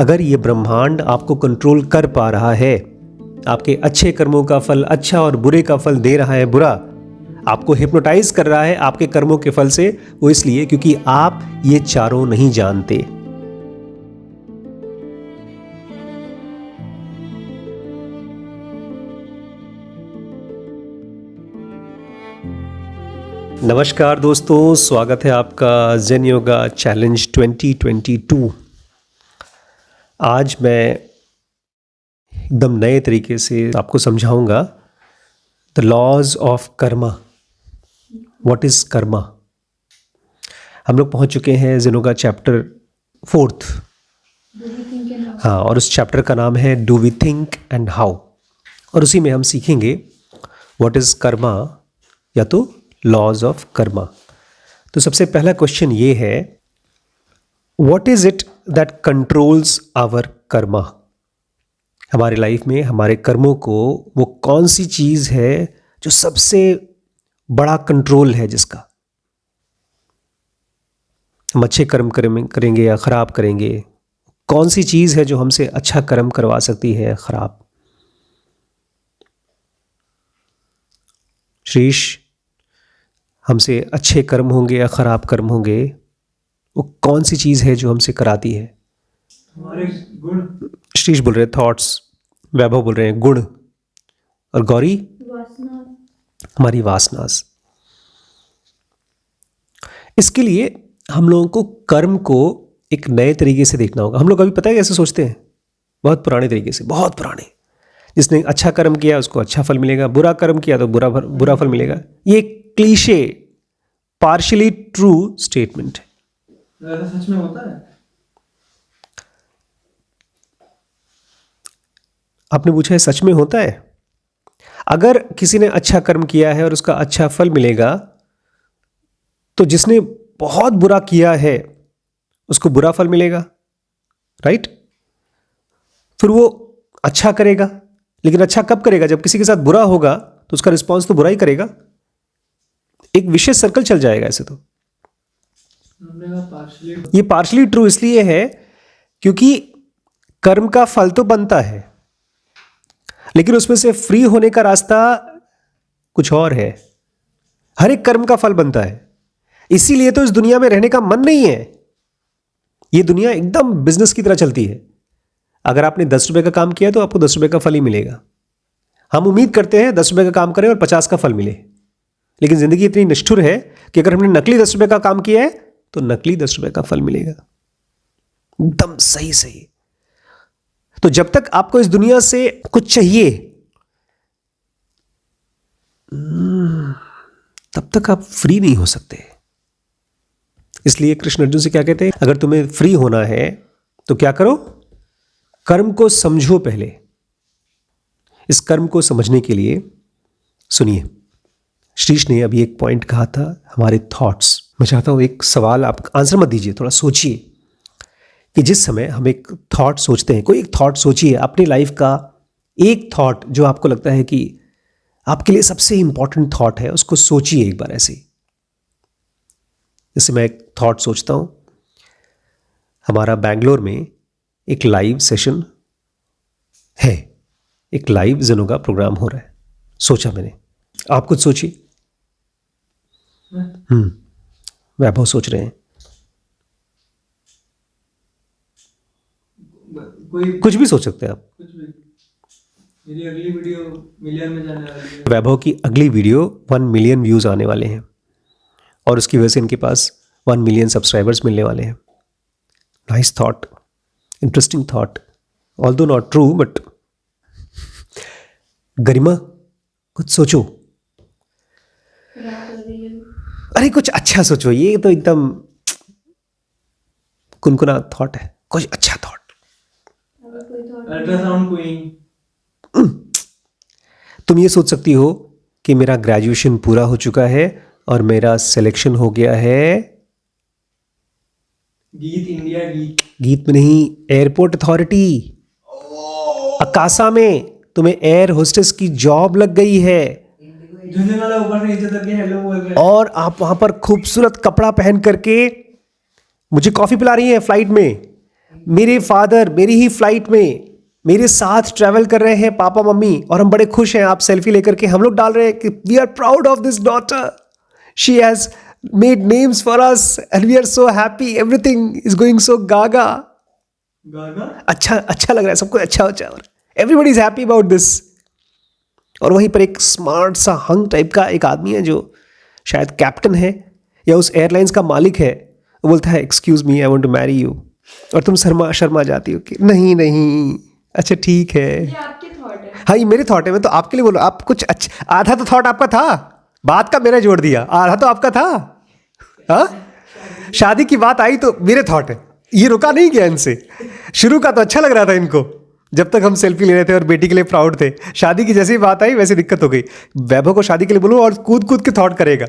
अगर ये ब्रह्मांड आपको कंट्रोल कर पा रहा है, आपके अच्छे कर्मों का फल अच्छा और बुरे का फल दे रहा है बुरा, आपको हिप्नोटाइज कर रहा है आपके कर्मों के फल से, वो इसलिए क्योंकि आप ये चारों नहीं जानते। नमस्कार दोस्तों, स्वागत है आपका ज़ेन योगा चैलेंज 2022। आज मैं एकदम नए तरीके से आपको समझाऊंगा the laws of karma. What is karma? हम लोग पहुंच चुके हैं ज़ेन योगा चैप्टर 4th। हाँ, और उस चैप्टर का नाम है do we think and how, और उसी में हम सीखेंगे व्हाट इज़ कर्मा या तो लॉज ऑफ कर्मा। तो सबसे पहला क्वेश्चन ये है, what is it that controls our karma? हमारे लाइफ में हमारे कर्मों को वो कौन सी चीज है जो सबसे बड़ा कंट्रोल है, जिसका हम अच्छे कर्म करेंगे या खराब करेंगे? कौन सी चीज है जो हमसे अच्छा कर्म करवा सकती है या खराब? श्रीश, हमसे अच्छे कर्म होंगे या खराब कर्म होंगे, वो कौन सी चीज़ है जो हमसे कराती है? हमारे गुण। श्रीश बोल रहे हैं थॉट्स, वैभव बोल रहे हैं गुण, और गौरी हमारी वासनास। इसके लिए हम लोगों को कर्म को एक नए तरीके से देखना होगा। हम लोग अभी पता है कैसे सोचते हैं? बहुत पुराने तरीके से, बहुत पुराने। जिसने अच्छा कर्म किया उसको अच्छा फल मिलेगा, बुरा कर्म किया तो बुरा फल मिलेगा। ये क्लीशे, पार्शियली ट्रू स्टेटमेंट है। ऐसा सच में होता है? आपने पूछा है सच में होता है? अगर किसी ने अच्छा कर्म किया है और उसका अच्छा फल मिलेगा, तो जिसने बहुत बुरा किया है उसको बुरा फल मिलेगा, राइट? फिर वो अच्छा करेगा, लेकिन अच्छा कब करेगा? जब किसी के साथ बुरा होगा तो उसका रिस्पॉन्स तो बुरा ही करेगा। एक विशेष सर्कल चल जाएगा ऐसे। तो ये पार्शली ट्रू इसलिए है क्योंकि कर्म का फल तो बनता है, लेकिन उसमें से फ्री होने का रास्ता कुछ और है। हर एक कर्म का फल बनता है, इसीलिए तो इस दुनिया में रहने का मन नहीं है। ये दुनिया एकदम बिजनेस की तरह चलती है। अगर आपने 10 रुपए का काम किया तो आपको 10 रुपए का फल ही मिलेगा। हम उम्मीद करते हैं 10 रुपए का काम करें और 50 का फल मिले, लेकिन जिंदगी इतनी निष्ठुर है कि अगर हमने नकली 10 रुपए का काम किया है तो नकली 10 रुपए का फल मिलेगा, एकदम सही सही। तो जब तक आपको इस दुनिया से कुछ चाहिए, तब तक आप फ्री नहीं हो सकते। इसलिए कृष्ण अर्जुन से क्या कहते हैं? अगर तुम्हें फ्री होना है तो क्या करो? कर्म को समझो पहले। इस कर्म को समझने के लिए सुनिए, श्रीश ने अभी एक पॉइंट कहा था, हमारे थॉट्स। मैं चाहता हूं एक सवाल, आप आंसर मत दीजिए, थोड़ा सोचिए कि जिस समय हम एक थॉट सोचते हैं, कोई एक थॉट सोचिए, अपनी लाइफ का एक थॉट जो आपको लगता है कि आपके लिए सबसे इंपॉर्टेंट थॉट है, उसको सोचिए एक बार ऐसे। जैसे मैं एक थॉट सोचता हूं, हमारा बैंगलोर में एक लाइव सेशन है, एक लाइव ज़ेन योगा प्रोग्राम हो रहा है। सोचा मैंने, आप कुछ सोचिए। वैभव सोच रहे हैं, कुछ भी सोच सकते हैं आप। कुछ भी। मेरी अगली वीडियो मिलियन में जाने वाली है। वैभव की अगली वीडियो 1 मिलियन व्यूज आने वाले हैं, और उसकी वजह से इनके पास 1 मिलियन सब्सक्राइबर्स मिलने वाले हैं। Nice thought, interesting thought, although not true, but Garima कुछ सोचो। अरे कुछ अच्छा सोचो, ये तो एकदम कुनकुना थॉट है, कुछ अच्छा थॉट। Ultrasound queen. तुम ये सोच सकती हो कि मेरा ग्रेजुएशन पूरा हो चुका है और मेरा सिलेक्शन हो गया है गीत इंडिया गीत में नहीं, एयरपोर्ट अथॉरिटी, अकासा में तुम्हें एयर होस्टेस की जॉब लग गई है। झुनने वाला ऊपर से नीचे तक हेलो बोल रहे हैं। और आप वहां पर खूबसूरत कपड़ा पहन करके मुझे कॉफी पिला रही हैं फ्लाइट में। मेरे फादर मेरी ही फ्लाइट में मेरे साथ ट्रैवल कर रहे हैं, पापा मम्मी, और हम बड़े खुश हैं। आप सेल्फी लेकर के हम लोग डाल रहे हैं कि we are proud of this daughter, she has made names for us and we are so happy, everything is going so gaga. गागा अच्छा लग रहा है, सब कुछ अच्छा हो रहा है, everybody is happy about this. और वहीं पर एक स्मार्ट सा हंग टाइप का एक आदमी है जो शायद कैप्टन है या उस एयरलाइंस का मालिक है, वो बोलता है excuse me I want to marry you, और तुम शर्मा जाती हो कि नहीं, अच्छा ठीक है। ये आपके थॉट है। हाँ, ये मेरे थॉट है, मैं तो आपके लिए बोलो। आप कुछ अच्छा, आधा तो थॉट आपका था, बात का मेरा जोड़ दिया, आधा तो आपका था। हाँ, शादी की बात आई तो मेरे थॉट है, ये रुका नहीं गया इनसे। शुरू का तो अच्छा लग रहा था इनको, जब तक हम सेल्फी ले रहे थे और बेटी के लिए प्राउड थे। शादी की जैसी बात आई वैसे दिक्कत हो गई। वैभव को शादी के लिए बोलो और कूद के थॉट करेगा,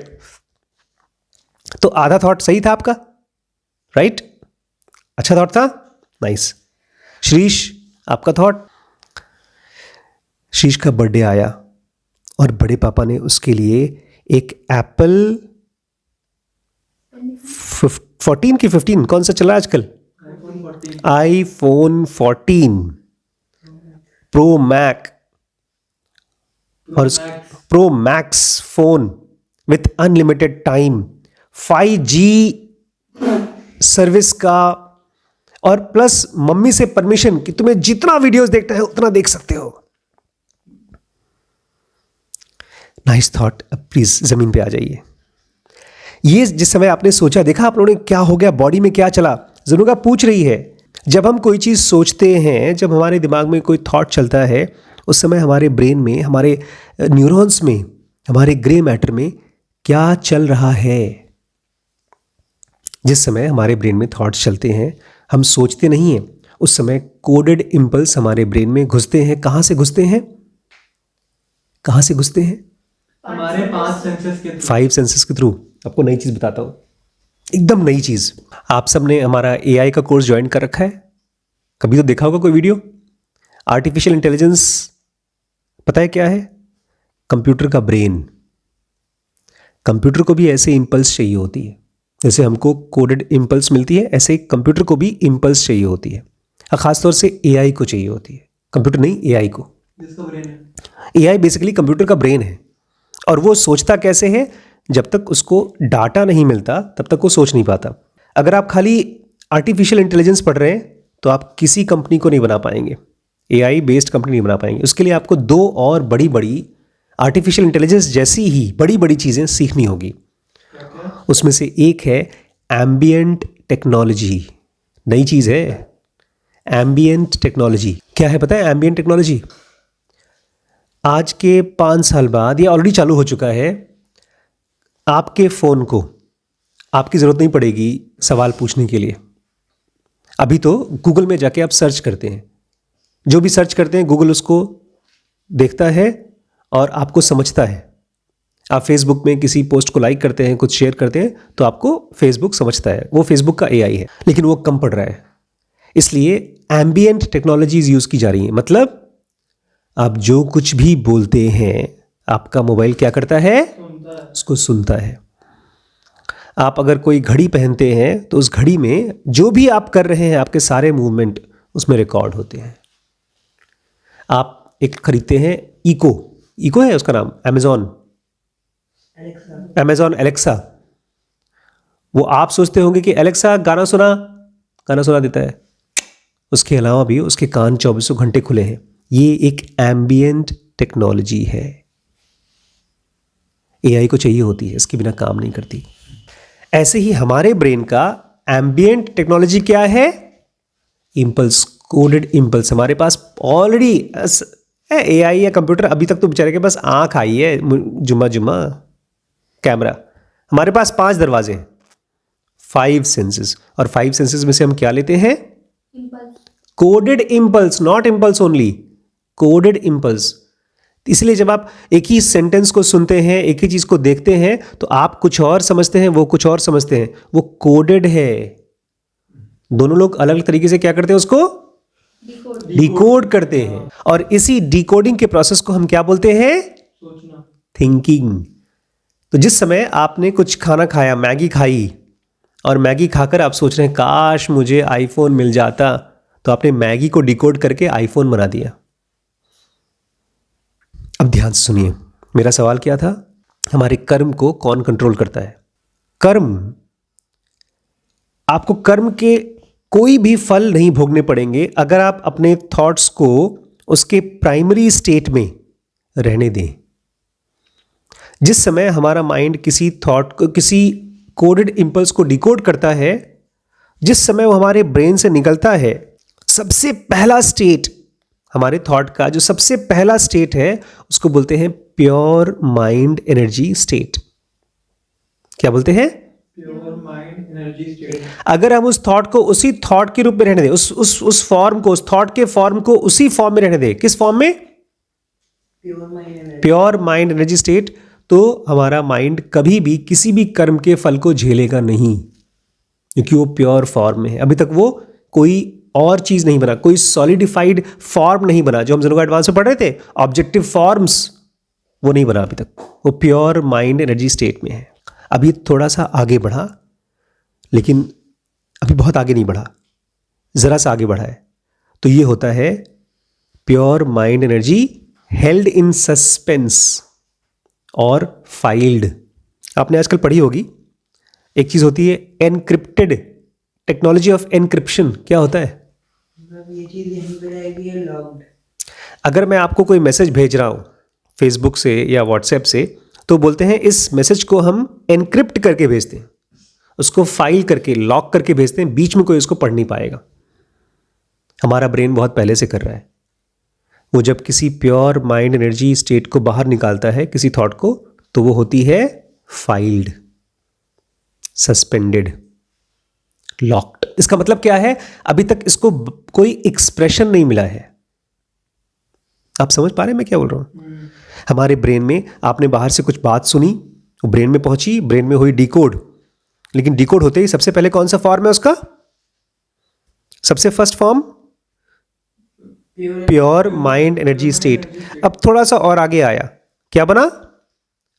तो आधा थॉट सही था आपका, राइट? अच्छा थॉट था, नाइस। श्रीश, आपका थॉट? शीश का बर्थडे आया और बड़े पापा ने उसके लिए एक एप्पल 14 की 15 कौन सा चला आजकल? आईफोन 14 प्रो मैक और pro max phone with unlimited time, 5G service का, और प्लस मम्मी से परमिशन कि तुम्हें जितना वीडियोस देखना है उतना देख सकते हो। Nice thought. अब प्लीज जमीन पे आ जाइए। ये जिस समय आपने सोचा, देखा आप लोगों ने क्या हो गया, बॉडी में क्या चला। जरूर पूछ रही है, जब हम कोई चीज सोचते हैं, जब हमारे दिमाग में कोई थॉट चलता है, उस समय हमारे ब्रेन में, हमारे न्यूरॉन्स में, हमारे ग्रे मैटर में क्या चल रहा है। जिस समय हमारे ब्रेन में थॉट्स चलते हैं, हम सोचते नहीं हैं, उस समय कोडेड इंपल्स हमारे ब्रेन में घुसते हैं। कहां से घुसते हैं? कहां से घुसते हैं? हमारे 5 सेंसेस के थ्रू। 5 सेंसेस के थ्रू। आपको नई चीज बताता हूं, एकदम नई चीज। आप सबने हमारा AI का कोर्स ज्वाइन कर रखा है, कभी तो देखा होगा कोई वीडियो। आर्टिफिशियल इंटेलिजेंस पता है क्या है? कंप्यूटर का ब्रेन। कंप्यूटर को भी ऐसे इंपल्स चाहिए होती है, जैसे हमको कोडेड इंपल्स मिलती है, ऐसे कंप्यूटर को भी इंपल्स चाहिए होती है। और खासतौर से AI को चाहिए होती है, कंप्यूटर नहीं, AI को। जिसका ब्रेन है, AI बेसिकली कंप्यूटर का ब्रेन है। और वो सोचता कैसे है? जब तक उसको डाटा नहीं मिलता तब तक वो सोच नहीं पाता। अगर आप खाली आर्टिफिशियल इंटेलिजेंस पढ़ रहे हैं तो आप किसी कंपनी को नहीं बना पाएंगे, AI बेस्ड कंपनी नहीं बना पाएंगे। उसके लिए आपको 2 और बड़ी बड़ी आर्टिफिशियल इंटेलिजेंस जैसी ही बड़ी बड़ी चीज़ें सीखनी होगी। उसमें से एक है एम्बिएंट टेक्नोलॉजी। नई चीज़ है एम्बिएंट टेक्नोलॉजी। क्या है पता है एम्बिएंट टेक्नोलॉजी? आज के 5 साल बाद, ये ऑलरेडी चालू हो चुका है, आपके फ़ोन को आपकी ज़रूरत नहीं पड़ेगी सवाल पूछने के लिए। अभी तो गूगल में जाके आप सर्च करते हैं, जो भी सर्च करते हैं गूगल उसको देखता है और आपको समझता है। आप फेसबुक में किसी पोस्ट को लाइक करते हैं, कुछ शेयर करते हैं, तो आपको फेसबुक समझता है। वो फेसबुक का AI है, लेकिन वो कम पड़ रहा है। इसलिए एम्बिएंट टेक्नोलॉजीज यूज़ की जा रही हैं। मतलब आप जो कुछ भी बोलते हैं, आपका मोबाइल क्या करता है? उसको सुनता है। आप अगर कोई घड़ी पहनते हैं तो उस घड़ी में जो भी आप कर रहे हैं, आपके सारे मूवमेंट उसमें रिकॉर्ड होते हैं। आप एक खरीदते हैं इको है उसका नाम, अमेजॉन एलेक्सा। वो आप सोचते होंगे कि एलेक्सा गाना सुना देता है, उसके अलावा भी उसके कान 24 घंटे खुले हैं। ये एक एम्बिएंट टेक्नोलॉजी है, AI को चाहिए होती है, इसके बिना काम नहीं करती। ऐसे ही हमारे ब्रेन का एम्बिएंट टेक्नोलॉजी क्या है? Impulse, coded impulse. हमारे पास ऑलरेडी AI या कंप्यूटर, अभी तक तो बेचारे के पास आंख आई है, जुम्मा कैमरा। हमारे पास 5 दरवाजे हैं, 5 सेंसेस। और 5 सेंसेस में से हम क्या लेते हैं? Coded impulse, not impulse only, coded impulse. इसलिए जब आप एक ही सेंटेंस को सुनते हैं, एक ही चीज को देखते हैं, तो आप कुछ और समझते हैं, वो कुछ और समझते हैं। वो कोडेड है। दोनों लोग अलग अलग तरीके से क्या करते हैं? उसको डिकोड करते हैं। और इसी डिकोडिंग के प्रोसेस को हम क्या बोलते हैं? सोचना, थिंकिंग। तो जिस समय आपने कुछ खाना खाया, मैगी खाई, और मैगी खाकर आप सोच रहे हैं काश मुझे आईफोन मिल जाता, तो आपने मैगी को डिकोड करके आईफोन बना दिया। अब ध्यान से सुनिए, मेरा सवाल क्या था? हमारे कर्म को कौन कंट्रोल करता है? कर्म, आपको कर्म के कोई भी फल नहीं भोगने पड़ेंगे अगर आप अपने थॉट्स को उसके प्राइमरी स्टेट में रहने दें। जिस समय हमारा माइंड किसी थॉट को, किसी कोडेड इंपल्स को डिकोड करता है, जिस समय वो हमारे ब्रेन से निकलता है, सबसे पहला स्टेट हमारे थॉट का, जो सबसे पहला स्टेट है, उसको बोलते हैं प्योर माइंड एनर्जी स्टेट। क्या बोलते हैं? Pure mind energy state. अगर हम उस थॉट को उसी थॉट के रूप में रहने दें, उस फॉर्म को, उस थॉट के फॉर्म को उसी फॉर्म में रहने दें। किस फॉर्म में? Pure mind energy state. तो हमारा माइंड कभी भी किसी भी कर्म के फल को झेलेगा नहीं, क्योंकि वो प्योर फॉर्म में है। अभी तक वो कोई और चीज नहीं बना, कोई सॉलिडिफाइड फॉर्म नहीं बना। जो हम जनरल एडवांस में पढ़ रहे थे, ऑब्जेक्टिव फॉर्म्स, वो नहीं बना अभी तक। वो प्योर माइंड एनर्जी स्टेट में है। अभी थोड़ा सा आगे बढ़ा, लेकिन अभी बहुत आगे नहीं बढ़ा, जरा सा आगे बढ़ा है। तो ये होता है pure mind energy held in suspense और फाइल्ड। आपने आजकल पढ़ी होगी, एक चीज होती है एनक्रिप्टेड, टेक्नोलॉजी ऑफ एनक्रिप्शन। क्या होता है? ये चीज यहीं पे रहेगी, ये लॉक्ड। अगर मैं आपको कोई मैसेज भेज रहा हूं फेसबुक से या व्हाट्सएप से, तो बोलते हैं इस मैसेज को हम एनक्रिप्ट करके भेजते हैं, उसको फाइल करके लॉक करके भेजते हैं, बीच में कोई उसको पढ़ नहीं पाएगा। हमारा ब्रेन बहुत पहले से कर रहा है। वो जब किसी प्योर माइंड एनर्जी स्टेट को बाहर निकालता है, किसी थॉट को, तो वो होती है फाइल्ड, सस्पेंडेड, लॉक्ड। इसका मतलब क्या है? अभी तक इसको कोई एक्सप्रेशन नहीं मिला है। आप समझ पा रहे हैं मैं क्या बोल रहा हूं? हमारे ब्रेन में आपने बाहर से कुछ बात सुनी, वो ब्रेन में पहुंची, ब्रेन में हुई डिकोड, लेकिन डिकोड होते ही सबसे पहले कौन सा फॉर्म है उसका? सबसे first form pure mind energy state. अब थोड़ा सा और आगे आया, क्या बना?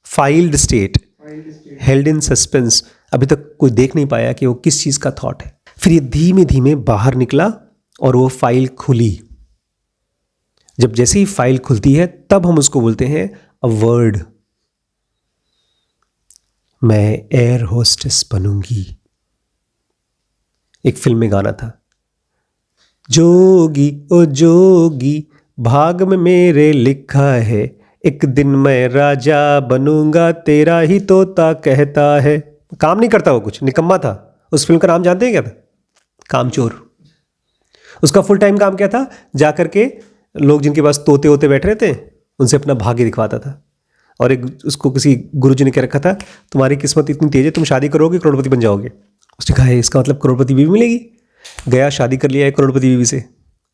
Filed state, held in suspense. अभी तक कोई देख नहीं पाया कि वो किस चीज का थॉट है। फिर ये धीमे धीमे बाहर निकला और वो फाइल खुली। जब जैसे ही फाइल खुलती है, तब हम उसको बोलते हैं अ वर्ड। मैं एयर होस्टेस बनूंगी। एक फिल्म में गाना था, जोगी ओ जोगी भाग में मेरे लिखा है, एक दिन मैं राजा बनूंगा, तेरा ही तोता कहता है। काम नहीं करता, वो कुछ निकम्मा था। उस फिल्म का नाम जानते हैं क्या था? कामचोर। उसका फुल टाइम काम क्या था? जाकर के लोग जिनके पास तोते होते बैठ रहे थे, उनसे अपना भाग्य दिखवाता था। और एक उसको किसी गुरुजी ने कह रखा था, तुम्हारी किस्मत इतनी तेज है, तुम शादी करोगे करोड़पति बन जाओगे। उसने कहा है इसका मतलब करोड़पति बीवी मिलेगी। गया, शादी कर लिया एक करोड़पति बीवी से।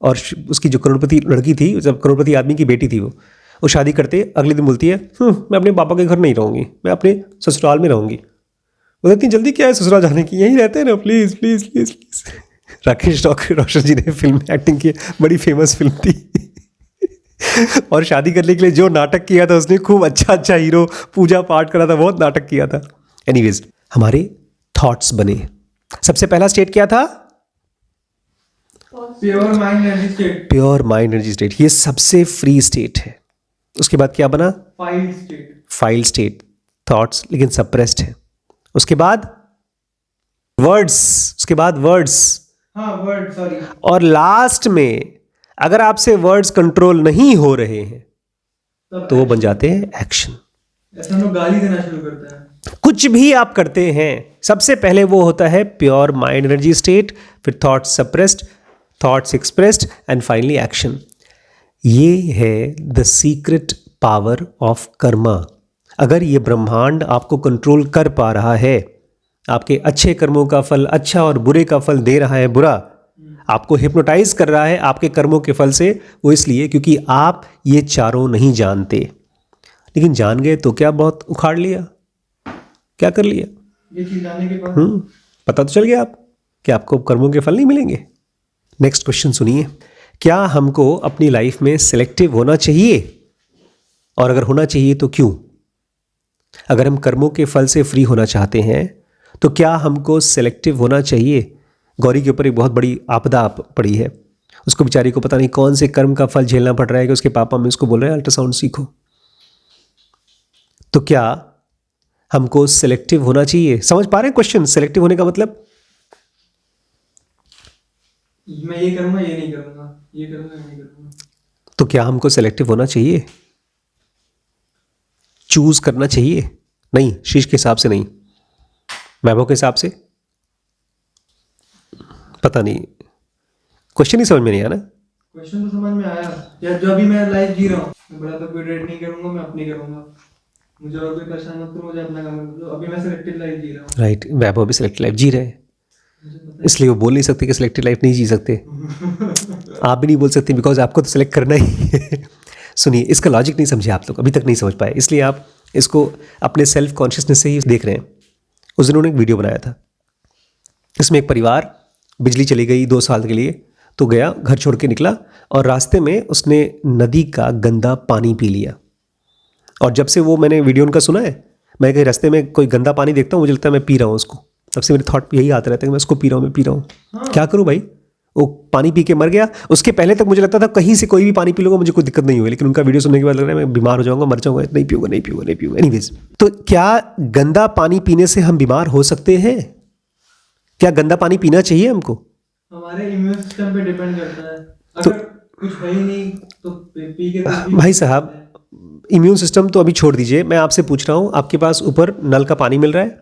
और उसकी जो करोड़पति लड़की थी, जब करोड़पति आदमी की बेटी थी, वो शादी करते अगले दिन बोलती है मैं अपने पापा के घर नहीं रहूँगी, मैं अपने ससुराल में रहूँगी। बोले इतनी जल्दी क्या है ससुराल जाने की, यहीं रहते हैं ना, please please please please. Rakesh Roshan ji ने फिल्म में एक्टिंग की, बड़ी फेमस फिल्म थी। और शादी करने के लिए जो नाटक किया था उसने, खूब अच्छा हीरो, पूजा पाठ करा था, बहुत नाटक किया था। एनीवेज, हमारे थॉट्स बने। सबसे पहला स्टेट क्या था? Pure mind energy state. Pure mind energy state, ये सबसे फ्री स्टेट है। उसके बाद क्या बना? File state. File state, thoughts लेकिन सप्रेस्ड है। उसके बाद वर्ड्स, उसके बाद वर्ड्स, हाँ वर्ड, सॉरी। और लास्ट में अगर आपसे वर्ड्स कंट्रोल नहीं हो रहे हैं तो वो बन जाते हैं एक्शन। ऐसा हम लोग गाली देना शुरू करते हैं। कुछ भी आप करते हैं, सबसे पहले वो होता है प्योर माइंड एनर्जी स्टेट, फिर thoughts suppressed, thoughts expressed and finally action. ये है the secret power of Karma. अगर ये ब्रह्मांड आपको कंट्रोल कर पा रहा है, आपके अच्छे कर्मों का फल अच्छा और बुरे का फल दे रहा है बुरा, आपको हिप्नोटाइज कर रहा है आपके कर्मों के फल से, वो इसलिए क्योंकि आप ये चारों नहीं जानते। लेकिन जान गए तो क्या बहुत उखाड़ लिया, क्या कर लिया? ये चीज जानने के बाद पता तो चल गया आप कि आपको कर्मों के फल नहीं मिलेंगे। नेक्स्ट क्वेश्चन सुनिए, क्या हमको अपनी लाइफ में सिलेक्टिव होना चाहिए? और अगर होना चाहिए तो क्यों? अगर हम कर्मों के फल से फ्री होना चाहते हैं तो क्या हमको सेलेक्टिव होना चाहिए? गौरी के ऊपर एक बहुत बड़ी आपदा पड़ी है, उसको बेचारी को पता नहीं कौन से कर्म का फल झेलना पड़ रहा है कि उसके पापा में उसको बोल रहे हैं अल्ट्रासाउंड सीखो। तो क्या हमको सेलेक्टिव होना चाहिए? समझ पा रहे हैं क्वेश्चन? सेलेक्टिव होने का मतलब मैं ये करूंगा, ये नहीं करूंगा, ये करूंगा, ये नहीं करूंगा। तो क्या हमको सेलेक्टिव होना चाहिए? चूज करना चाहिए? नहीं, शीश के हिसाब से नहीं, वैभव के हिसाब से। पता नहीं, क्वेश्चन ही समझ में नहीं आया ना। क्वेश्चन तो समझ में आया यार, जो अभी मैं लाइफ जी रहा हूँ, मैं बड़ा तो कोई रेट नहीं करूंगा, मैं अपनी करूंगा, मुझे और कोई परेशान मत करो, मुझे अपना काम करो। अभी मैं सिलेक्टिव लाइफ जी रहा हूँ। राइट, वैभव भी सिलेक्टिव लाइफ जी रहे हैं, मुझे पता इसलिए वो बोल नहीं सकते कि सिलेक्टिव लाइफ नहीं जी सकते। आप भी नहीं बोल सकते बिकॉज आपको तो सिलेक्ट करना ही है। सुनिए, इसका लॉजिक नहीं समझे आप लोग, अभी तक नहीं समझ पाए, इसलिए आप इसको अपने सेल्फ कॉन्शियसनेस से ही देख रहे हैं। उस दिन उन्होंने एक वीडियो बनाया था, इसमें एक परिवार, बिजली चली गई 2 साल के लिए, तो गया, घर छोड़ के निकला और रास्ते में उसने नदी का गंदा पानी पी लिया। और जब से वो मैंने वीडियो उनका सुना है, मैं कहीं रास्ते में कोई गंदा पानी देखता हूँ, मुझे लगता है मैं पी रहा हूँ उसको। तब से मेरे थॉट यही आते रहते हैं कि मैं उसको पी रहा हूँ, मैं पी रहा हूँ। क्या करूँ भाई? वो पानी पी के मर गया। उसके पहले तक मुझे लगता था कहीं से कोई भी पानी पी लूँगा मुझे कोई दिक्कत नहीं हुई, लेकिन उनका वीडियो सुनने के बाद लग रहा है मैं बीमार हो जाऊँगा, मर जाऊँगा, नहीं पीऊँगा, नहीं पीऊँगा, नहीं पीऊँगा। एनीवेज, तो क्या गंदा पानी पीने से हम बीमार हो सकते हैं? क्या गंदा पानी पीना चाहिए हमको? हमारे इम्यून सिस्टम पे डिपेंड करता है। अगर कुछ है ही नहीं तो पी के तो भाई साहब, इम्यून सिस्टम तो अभी छोड़ दीजिए, मैं आपसे पूछ रहा हूँ, आपके पास ऊपर नल का पानी मिल रहा है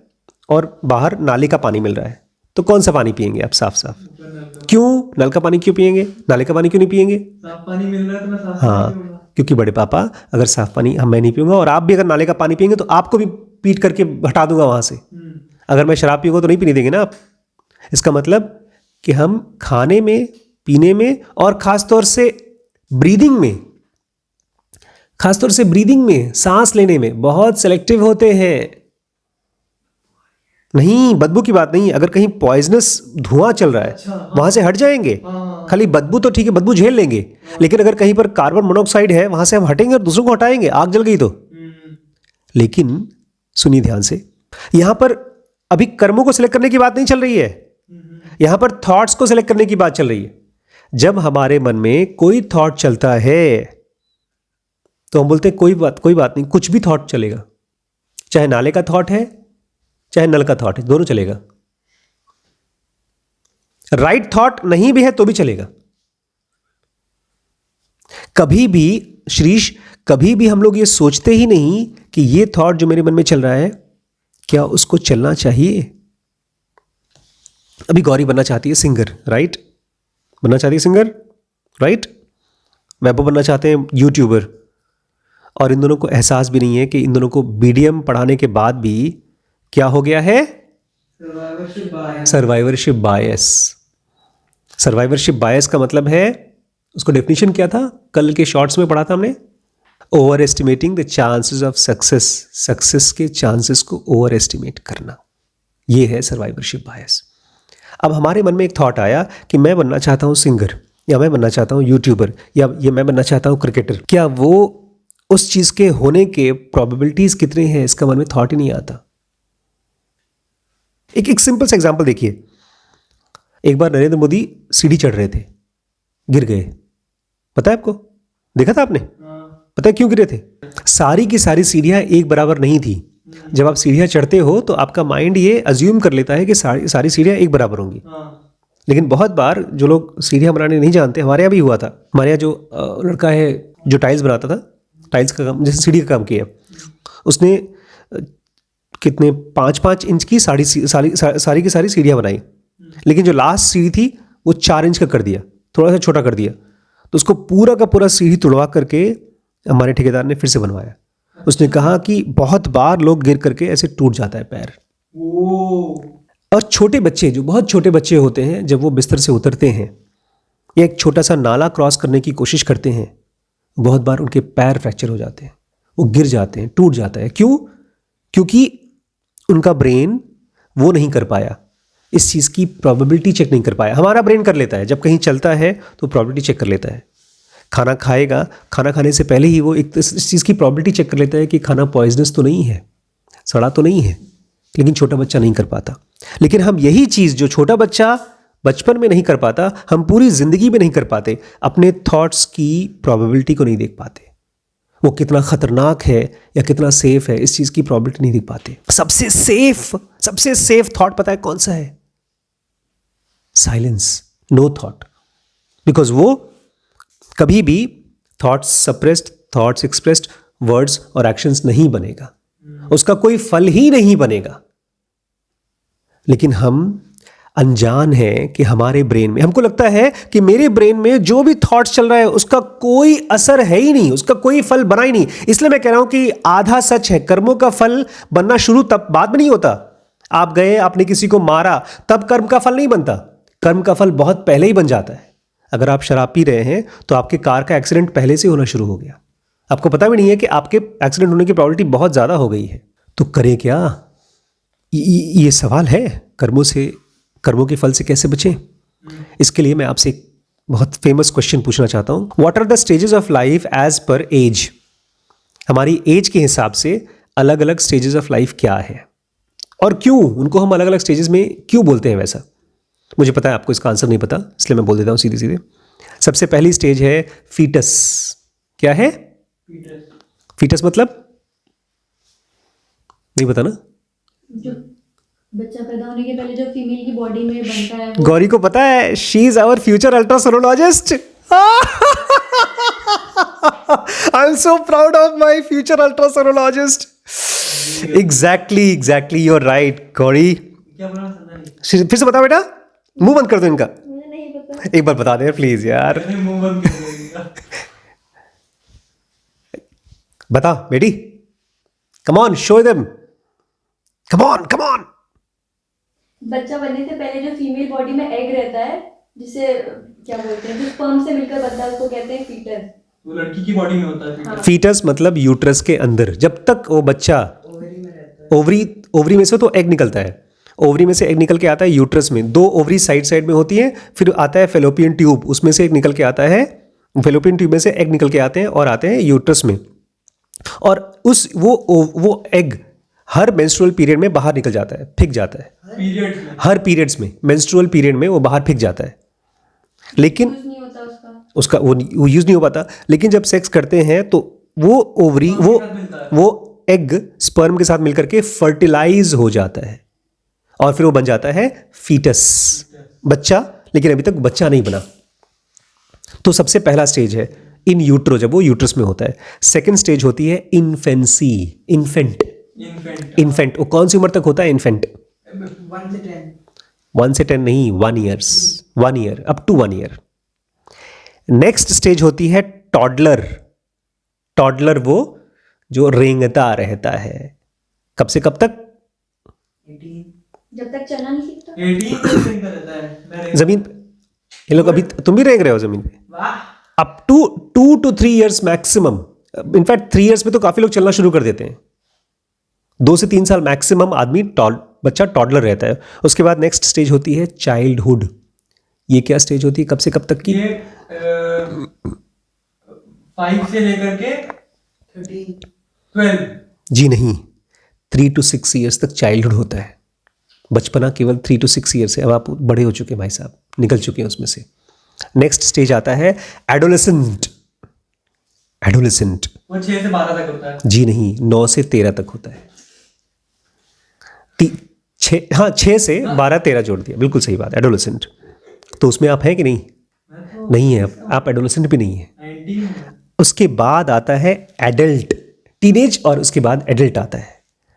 और बाहर नाले का पानी मिल रहा है, तो कौन सा पानी पियेंगे आप? साफ साफ क्यों? नल का पानी क्यों पियेंगे? नाले का पानी क्यों नहीं पियेंगे? साफ पानी मिल रहा है तो मैं साफ हाँ, पानी पीऊंगा। क्योंकि बड़े पापा, अगर साफ पानी मैं नहीं पीऊंगा और आप भी अगर नाले का पानी पियेंगे तो आपको भी पीट करके हटा दूंगा वहां से। अगर मैं शराब पीऊंगा तो नहीं पीने देंगे ना आप। इसका मतलब कि हम खाने में, पीने में और खासतौर से ब्रीदिंग में, सांस लेने में बहुत सेलेक्टिव होते हैं। नहीं, बदबू की बात नहीं, अगर कहीं पॉइजनस धुआं चल रहा है वहां से हट जाएंगे। खाली बदबू तो ठीक है, बदबू झेल लेंगे, लेकिन अगर कहीं पर कार्बन मोनोऑक्साइड है वहां से हम हटेंगे और दूसरों को हटाएंगे, आग जल गई तो। लेकिन सुनिए ध्यान से, यहां पर अभी कर्मों को सिलेक्ट करने की बात नहीं चल रही है, यहां पर थॉट्स को सिलेक्ट करने की बात चल रही है। जब हमारे मन में कोई थॉट चलता है तो हम बोलते हैं कोई बात नहीं, कुछ भी थॉट चलेगा, चाहे नाले का थॉट है चाहे नल का थॉट है, दोनों चलेगा। राइट थॉट नहीं भी है तो भी चलेगा। कभी भी श्रीश, कभी भी हम लोग ये सोचते ही नहीं कि ये थॉट जो मेरे मन में चल रहा है क्या उसको चलना चाहिए। अभी गौरी बनना चाहती है सिंगर, राइट? बनना चाहती है सिंगर, राइट? वैभव बनना चाहते हैं यूट्यूबर, और इन दोनों को एहसास भी नहीं है कि इन दोनों को बीडीएम पढ़ाने के बाद भी क्या हो गया है? Survivorship bias. सर्वाइवरशिप बायस का मतलब है, उसको डेफिनेशन क्या था, कल के शॉर्ट्स में पढ़ा था हमने, over estimating the chances of success, success के चांसेस को ओवर एस्टिमेट करना, ये है सर्वाइवरशिप बायस। अब हमारे मन में एक थॉट आया कि मैं बनना चाहता हूँ सिंगर, या मैं बनना चाहता हूँ यूट्यूबर, या ये मैं बनना चाहता हूँ क्रिकेटर। क्या वो उस चीज़ के होने के प्रोबेबिलिटीज कितने हैं, इसका मन में थॉट ही नहीं आता। एक सिंपल सा एग्जांपल देखिए, एक बार नरेंद्र मोदी सीढ़ी चढ़ रहे थे, गिर गए, पता है आपको? देखा था आपने? पता है क्यों गिरे थे? सारी की सारी सीढ़ियां एक बराबर नहीं थी। जब आप सीढ़ियां चढ़ते हो तो आपका माइंड ये अज्यूम कर लेता है कि सारी सीढ़ियां एक बराबर होंगी, लेकिन बहुत बार जो लोग सीढ़ियां बनाने नहीं जानते, हमारे यहाँ भी हुआ था, हमारे यहाँ जो लड़का है जो टाइल्स बनाता था, टाइल्स का काम, जैसे सीढ़ी का काम किया, उसने कितने 5-5 इंच की सारी की सारी सीढ़ियाँ बनाई, लेकिन जो लास्ट सीढ़ी थी वो 4 इंच का कर दिया, थोड़ा सा छोटा कर दिया, तो उसको पूरा का पूरा सीढ़ी तुड़वा करके हमारे ठेकेदार ने फिर से बनवाया। उसने कहा कि बहुत बार लोग गिर करके ऐसे टूट जाता है पैर। और छोटे बच्चे, जो बहुत छोटे बच्चे होते हैं, जब वो बिस्तर से उतरते हैं या एक छोटा सा नाला क्रॉस करने की कोशिश करते हैं, बहुत बार उनके पैर फ्रैक्चर हो जाते हैं, वो गिर जाते हैं, टूट जाता है। क्यों? क्योंकि उनका ब्रेन वो नहीं कर पाया, इस चीज़ की प्रोबेबिलिटी चेक नहीं कर पाया। हमारा ब्रेन कर लेता है, जब कहीं चलता है तो प्रोबेबिलिटी चेक कर लेता है। खाना खाएगा, खाना खाने से पहले ही वो एक इस चीज़ की प्रोबेबिलिटी चेक कर लेता है कि खाना पॉइजनस तो नहीं है, सड़ा तो नहीं है, लेकिन छोटा बच्चा नहीं कर पाता। लेकिन हम यही चीज़ जो छोटा बच्चा बचपन में नहीं कर पाता, हम पूरी जिंदगी में नहीं कर पाते, अपने थॉट्स की प्रोबेबिलिटी को नहीं देख पाते। वो कितना खतरनाक है या कितना सेफ है, इस चीज़ की प्रोबेबिलिटी नहीं देख पाते। सबसे सेफ थॉट पता है कौन सा है? Silence, no thought. बिकॉज वो कभी भी thoughts suppressed, thoughts expressed, words और एक्शंस नहीं बनेगा, उसका कोई फल ही नहीं बनेगा। लेकिन हम अनजान है कि हमारे ब्रेन में, हमको लगता है कि मेरे ब्रेन में जो भी थॉट्स चल रहा है उसका कोई असर है ही नहीं, उसका कोई फल बना ही नहीं। इसलिए मैं कह रहा हूं कि आधा सच है, कर्मों का फल बनना शुरू तब बाद में नहीं होता। आप गए, आपने किसी को मारा, तब कर्म का फल नहीं बनता, कर्म का फल बहुत पहले ही बन जाता है। अगर आप शराब पी रहे हैं तो आपके कार का एक्सीडेंट पहले से होना शुरू हो गया, आपको पता भी नहीं है कि आपके एक्सीडेंट होने की प्रोबेबिलिटी बहुत ज़्यादा हो गई है। तो करें क्या? ये सवाल है, कर्मों के फल से कैसे बचें? इसके लिए मैं आपसे एक बहुत फेमस क्वेश्चन पूछना चाहता हूँ। What are the stages of life age पर एज? हमारी एज के हिसाब से अलग अलग स्टेजेस ऑफ लाइफ क्या है और क्यों उनको हम अलग अलग स्टेजेस में क्यों बोलते हैं वैसा? मुझे पता है आपको इसका आंसर नहीं पता, इसलिए मैं बोल देता हूँ सीधे सीधे। सबसे पहली स्टेज है फीटस। क्या है फीटस? मतलब नहीं पता ना? जो बच्चा पैदा होने के पहले जो फीमेल की बॉडी में बनता है वो। गौरी को पता है, she is our future ultrasonologist. I am so proud of my future ultrasonologist. Exactly you are right Gauri. क्या बोला समझा नहीं। फिर से बताओ बेटा, मुंह बंद कर दो इनका, मुझे नहीं पता। एक बार बता दे प्लीज यार। मैंने मुंह बंद कर दिया। बता बेटी, come on, show them, come on. बच्चा बनने से पहले जो फीमेल बॉडी में एग रहता है, जिसे क्या बोलते हैं, जो स्पर्म से मिलकर बनता है, उसको कहते हैं फीटस। वो लड़की की बॉडी में होता है। हाँ। फीटस मतलब यूट्रस के अंदर। जब तक वो बच्चा ओवरी में रहता है। ओवरी में से तो एग निकलता है, ओवरी में से एग निकल के आता है यूट्रस में। 2 ओवरी साइड में होती हैं, फिर आता है फेलोपियन ट्यूब, उसमें से एक निकल के आता है, फेलोपियन ट्यूब में से एग निकल के आते हैं और आते हैं यूट्रस में। और वो एग हर मेंस्ट्रुअल पीरियड में बाहर निकल जाता है, फेंक जाता है। पीरियड्स में। हर पीरियड्स में, मेंस्ट्रुअल पीरियड में वो बाहर फेंक जाता है, लेकिन यूज नहीं होता उसका। उसका वो यूज नहीं हो पाता। लेकिन जब सेक्स करते हैं तो वो ओवरी, वो एग स्पर्म के साथ मिलकर के फर्टिलाइज हो जाता है और फिर वो बन जाता है फीटस, बच्चा। लेकिन अभी तक बच्चा नहीं बना। तो सबसे पहला स्टेज है इन यूट्रो, जब वो यूट्रस में होता है। सेकेंड स्टेज होती है इन्फेंसी, इन्फेंट। वो कौन सी उम्र तक होता है इन्फेंट? 1 से 10। 1 से 10 नहीं, 1 year, up to 1 year. Next stage होती है टॉडलर वो जो रेंगता रहता है। कब से कब तक? 18। जब तक चलना नहीं सीखता। 18 तक सिंगल रहता है। मैं जमीन पे ये लोग, अभी तुम भी रेंग रहे हो जमीन पे? वाह। Up to 2 to 3 years maximum. In fact 3 years में तो काफी लोग चलना शुरू कर देते हैं। 2 से 3 साल मैक्सिमम आदमी बच्चा टॉडलर रहता है। उसके बाद नेक्स्ट स्टेज होती है चाइल्डहुड। ये क्या स्टेज होती है, कब से कब तक की? ये 5 से लेकर के 13। 12। जी नहीं, 3 to 6 ईयर्स तक चाइल्डहुड होता है। बचपना केवल 3 to 6 ईयर्स है। अब आप बड़े हो चुके हैं भाई साहब, निकल चुके हैं उसमें से। नेक्स्ट स्टेज आता है एडोलेसेंट। वो 6 से 12 तक होता है। जी नहीं, 9 से 13 तक होता है। 6 से 12 13 जोड़ दिया, बिल्कुल सही बात। एडोलेसेंट तो उसमें आप हैं कि नहीं? नहीं है आप एडोलेसेंट भी नहीं है। 19। उसके बाद आता है एडल्ट, टीनेज, और उसके बाद एडल्ट आता है।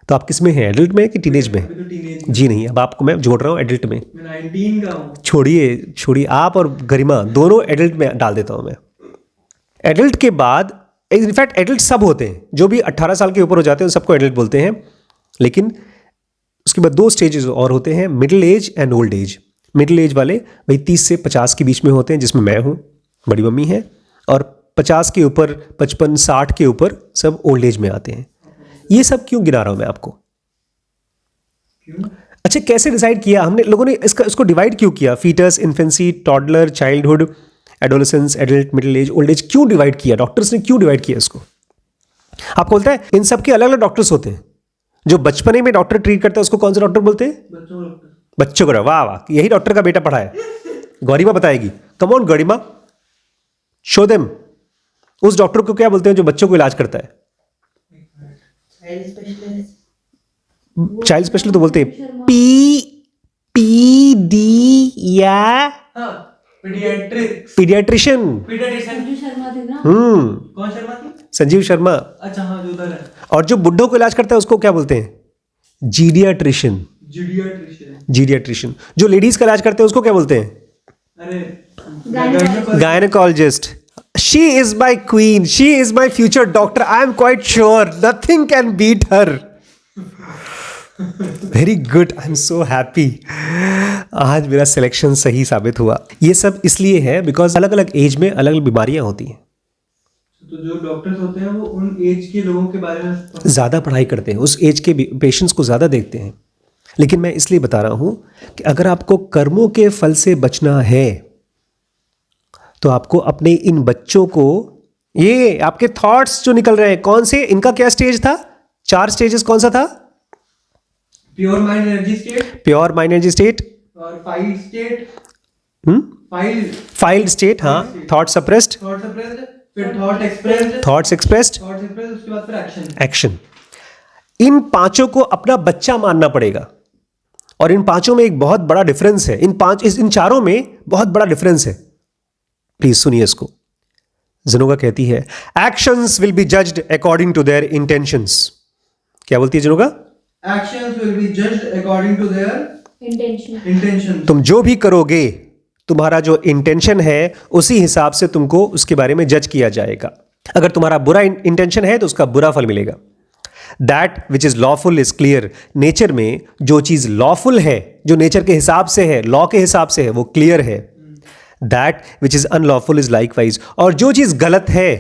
तो आप किस में हैं, एडल्ट में कि टीनेज में? अभी तो टीनेज। जी नहीं, अब आपको मैं जोड़ रहा हूँ एडल्ट में। मैं 19 का हूँ। छोड़िए, आप और गरिमा दोनों एडल्ट में डाल देता हूँ मैं। एडल्ट के बाद, इनफैक्ट एडल्ट सब होते हैं, जो भी 18 साल के ऊपर हो जाते हैं उन सबको एडल्ट बोलते हैं। लेकिन उसके बाद 2 स्टेजेस और होते हैं, middle age and old age. Middle age वाले भाई 30 से 50 के बीच में होते हैं, जिसमें मैं हूँ, बड़ी मम्मी है, और 50 के ऊपर, 55 60 के ऊपर सब ओल्ड एज में आते हैं। ये सब क्यों गिना रहा हूँ मैं आपको? क्यों? अच्छा, कैसे डिसाइड किया हमने लोगों ने इसको डिवाइड क्यों किया? Foetus, infancy, toddler, childhood, adolescence, adult, middle age, old age क्यों डिवाइड किया? डॉक्टर्स ने क्यों डिवाइड किया इसको? आपको बोलता है इन सब के अलग अलग डॉक्टर्स होते हैं। जो बचपने में डॉक्टर ट्रीट करता है उसको कौन सा डॉक्टर बोलते हैं? बच्चों को बच्चों को, वाह वाह, यही डॉक्टर का बेटा पढ़ा है। गौरीमा बताएगी, कम ऑन गौरीमा, शो देम। उस डॉक्टर को क्या बोलते हैं जो बच्चों को इलाज करता है? चाइल्ड स्पेशलिस्ट, चाइल्ड स्पेशलिस्ट तो बोलते हैं पी या हाँ, paediatrics, paediatrician. Paediatrician. Sanju Sharma थे ना। कौन शर्मा थी? संजीव शर्मा। अच्छा हाँ, जो उधर है। और जो बुड्ढों को इलाज करता है उसको क्या बोलते हैं? जीडियाट्रिशियन। जीडियाट्रिशियन। जीडियाट्रिशियन। जो लेडीज का इलाज करते हैं उसको क्या बोलते हैं? अरे Gynecologist. Gynaecologist. She is my queen, she is my future doctor, I am quite sure nothing can beat her. Very good, I am so happy. आज मेरा सिलेक्शन सही साबित हुआ। ये सब इसलिए है बिकॉज अलग अलग एज में अलग अलग बीमारियां होती हैं। तो जो डॉक्टर्स होते हैं वो उन एज के लोगों के बारे में ज़्यादा पढ़ाई करते हैं, उस एज के पेशेंट्स को ज़्यादा देखते हैं। लेकिन मैं इसलिए बता रहा हूं कि अगर आपको कर्मों के फल से बचना है तो आपको अपने इन बच्चों को, ये आपके थॉट्स जो निकल रहे हैं कौन से, इनका क्या स्टेज था? 4 स्टेजेस कौन सा था? Pure mind energy state pure mind energy state, और फाइल्ड स्टेट, फाइल्ड स्टेट, हाँ, थॉट सप्रेस्ड, थॉट सप्रेस्ड, फिर thought expressed, thoughts expressed, thought expressed, उसके बाद फिर एक्शन। एक्शन। इन पांचों को अपना बच्चा मानना पड़ेगा। और इन पांचों में एक बहुत बड़ा डिफरेंस है। इन चारों में बहुत बड़ा डिफरेंस है। प्लीज सुनिए इसको। जिनोगा कहती है actions will be judged according to their intentions. क्या बोलती है जिनोगा? Actions will be judged according to their intention. तुम जो भी करोगे, तुम्हारा जो इंटेंशन है उसी हिसाब से तुमको उसके बारे में जज किया जाएगा। अगर तुम्हारा बुरा इंटेंशन है तो उसका बुरा फल मिलेगा। That which is lawful is clear. Nature में जो चीज लॉफुल है, जो नेचर के हिसाब से है, लॉ के हिसाब से है, वो क्लियर है। That which is unlawful is likewise. और जो चीज गलत है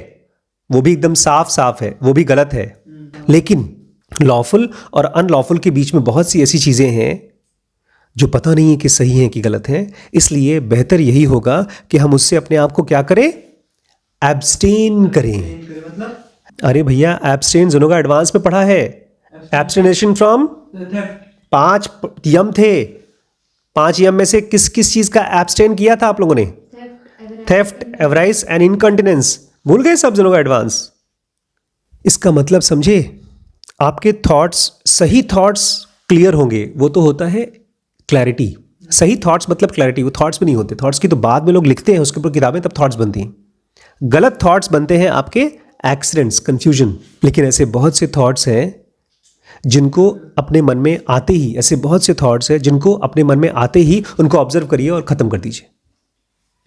वो भी एकदम साफ साफ है, वो भी गलत है। लेकिन लॉफुल और अनलॉफुल के बीच में बहुत सी ऐसी चीजें हैं जो पता नहीं है कि सही है कि गलत है। इसलिए बेहतर यही होगा कि हम उससे अपने आप को क्या करें? एब्सटेन करें। मतलब अरे भैया, एब्सटेन जिनोगा एडवांस में पढ़ा है। एब्सटेनेशन फ्रॉम थेफ्ट, 5 यम थे। 5 यम में से किस किस चीज का एब्सटेन किया था आप लोगों ने? Theft, avarice and incontinence. भूल गए सब जिनोगा एडवांस? इसका मतलब समझे, आपके थॉट्स, सही थॉट्स क्लियर होंगे, वो तो होता है क्लैरिटी। सही थॉट्स मतलब क्लैरिटी। वो थॉट्स में नहीं होते, थॉट्स की तो बाद में लोग लिखते हैं उसके ऊपर किताबें, तब थॉट्स बनती हैं। गलत थॉट्स बनते हैं आपके एक्सीडेंट्स, कंफ्यूजन। लेकिन ऐसे बहुत से थॉट्स हैं जिनको अपने मन में आते ही, ऐसे बहुत से थॉट्स हैं जिनको अपने मन में आते ही उनको ऑब्जर्व करिए और खत्म कर दीजिए।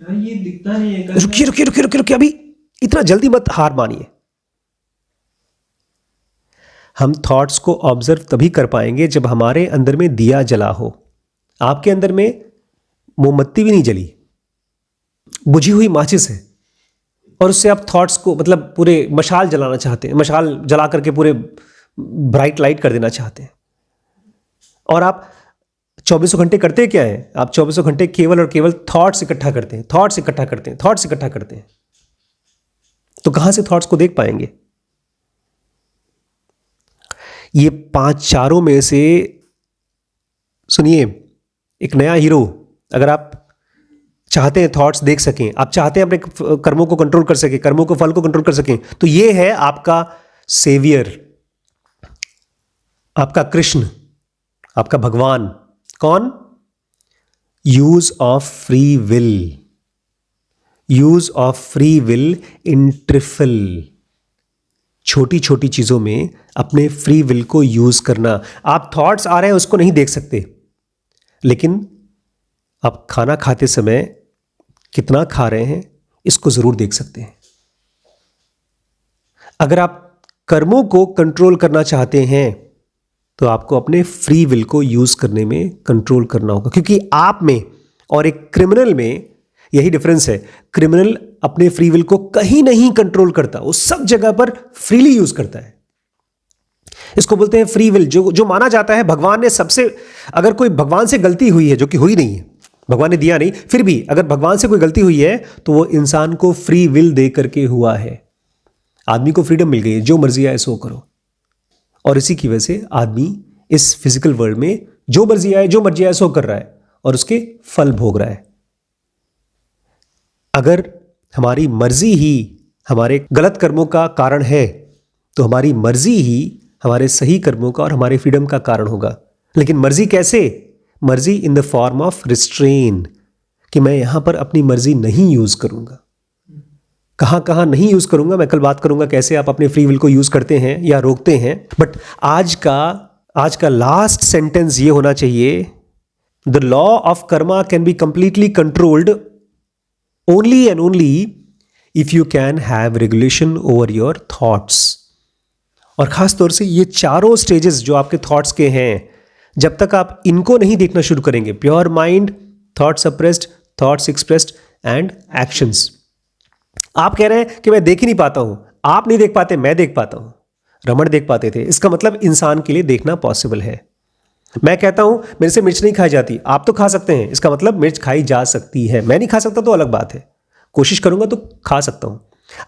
यार ये दिखता नहीं है। रुकिए रुकिए रुकिए रुकिए रुकिए, अभी इतना जल्दी मत हार मानिए। हम थॉट्स को ऑब्जर्व तभी कर पाएंगे जब हमारे अंदर में दिया जला हो। आपके अंदर में मोमबत्ती भी नहीं जली, बुझी हुई माचिस है, और उससे आप थॉट्स को, मतलब पूरे मशाल जलाना चाहते हैं, मशाल जला करके पूरे ब्राइट लाइट कर देना चाहते हैं। और आप 24 घंटे करते क्या है? आप 24 घंटे केवल और केवल थॉट्स इकट्ठा करते हैं, थॉट्स इकट्ठा करते हैं, थॉट्स इकट्ठा करते हैं। तो कहां से थॉट्स को देख पाएंगे? ये 5 चारों में से सुनिए, एक नया हीरो, अगर आप चाहते हैं थॉट्स देख सकें, आप चाहते हैं अपने कर्मों को कंट्रोल कर सकें, कर्मों को फल को कंट्रोल कर सकें, तो ये है आपका सेवियर, आपका कृष्ण, आपका भगवान। कौन? Use of free will. Use of free will in trifle. छोटी छोटी चीजों में अपने फ्री विल को यूज करना। आप थॉट्स आ रहे हैं उसको नहीं देख सकते, लेकिन आप खाना खाते समय कितना खा रहे हैं इसको जरूर देख सकते हैं। अगर आप कर्मों को कंट्रोल करना चाहते हैं तो आपको अपने फ्री विल को यूज करने में कंट्रोल करना होगा, क्योंकि आप में और एक क्रिमिनल में यही डिफरेंस है। क्रिमिनल अपने फ्री विल को कहीं नहीं कंट्रोल करता, वो सब जगह पर फ्रीली यूज करता है। इसको बोलते हैं फ्री विल। जो माना जाता है भगवान ने सबसे, अगर कोई भगवान से गलती हुई है, जो कि हुई नहीं है, भगवान ने दिया नहीं, फिर भी अगर भगवान से कोई गलती हुई है तो वो इंसान को फ्री विल दे करके हुआ है। आदमी को फ्रीडम मिल गई है, जो मर्जी आए सो करो। और इसी की वजह से आदमी इस फिजिकल वर्ल्ड में जो मर्जी आए सो कर रहा है और उसके फल भोग रहा है। अगर हमारी मर्जी ही हमारे गलत कर्मों का कारण है तो हमारी मर्जी ही हमारे सही कर्मों का और हमारे फ्रीडम का कारण होगा। लेकिन मर्जी कैसे? मर्जी in the form of restrain, कि मैं यहां पर अपनी मर्जी नहीं यूज करूंगा। कहां कहां नहीं यूज करूंगा मैं कल बात करूंगा, कैसे आप अपने फ्री विल को यूज करते हैं या रोकते हैं। बट आज का लास्ट सेंटेंस ये होना चाहिए, the law of Karma can be completely controlled only and only if you can have regulation over your thoughts. और खास तौर से ये चारों स्टेजेस जो आपके थॉट्स के हैं, जब तक आप इनको नहीं देखना शुरू करेंगे, pure mind, thoughts suppressed, thoughts expressed and actions. आप कह रहे हैं कि मैं देख ही नहीं पाता हूं, आप नहीं देख पाते, मैं देख पाता हूं। रमण देख पाते थे, इसका मतलब इंसान के लिए देखना पॉसिबल है। मैं कहता हूं मेरे से मिर्च नहीं खाई जाती, आप तो खा सकते हैं, इसका मतलब मिर्च खाई जा सकती है। मैं नहीं खा सकता तो अलग बात है, कोशिश करूंगा तो खा सकता हूं।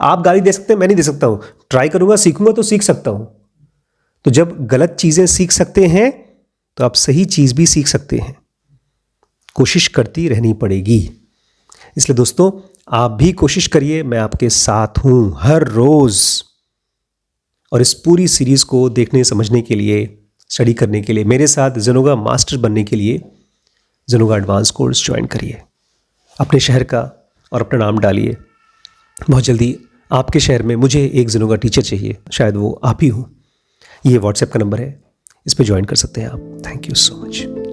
आप गाली दे सकते हैं, मैं नहीं दे सकता हूं, ट्राई करूंगा, सीखूंगा तो सीख सकता हूं। तो जब गलत चीजें सीख सकते हैं तो आप सही चीज भी सीख सकते हैं। कोशिश करती रहनी पड़ेगी। इसलिए दोस्तों, आप भी कोशिश करिए, मैं आपके साथ हूं हर रोज। और इस पूरी सीरीज को देखने समझने के लिए, स्टडी करने के लिए, मेरे साथ ज़ेनोगा मास्टर बनने के लिए ज़ेनोगा एडवांस कोर्स ज्वाइन करिए। अपने शहर का और अपना नाम डालिए। बहुत जल्दी आपके शहर में मुझे एक ज़ेनोगा टीचर चाहिए, शायद वो आप ही हो। ये व्हाट्सएप का नंबर है, इस पर ज्वाइन कर सकते हैं आप। Thank you so much.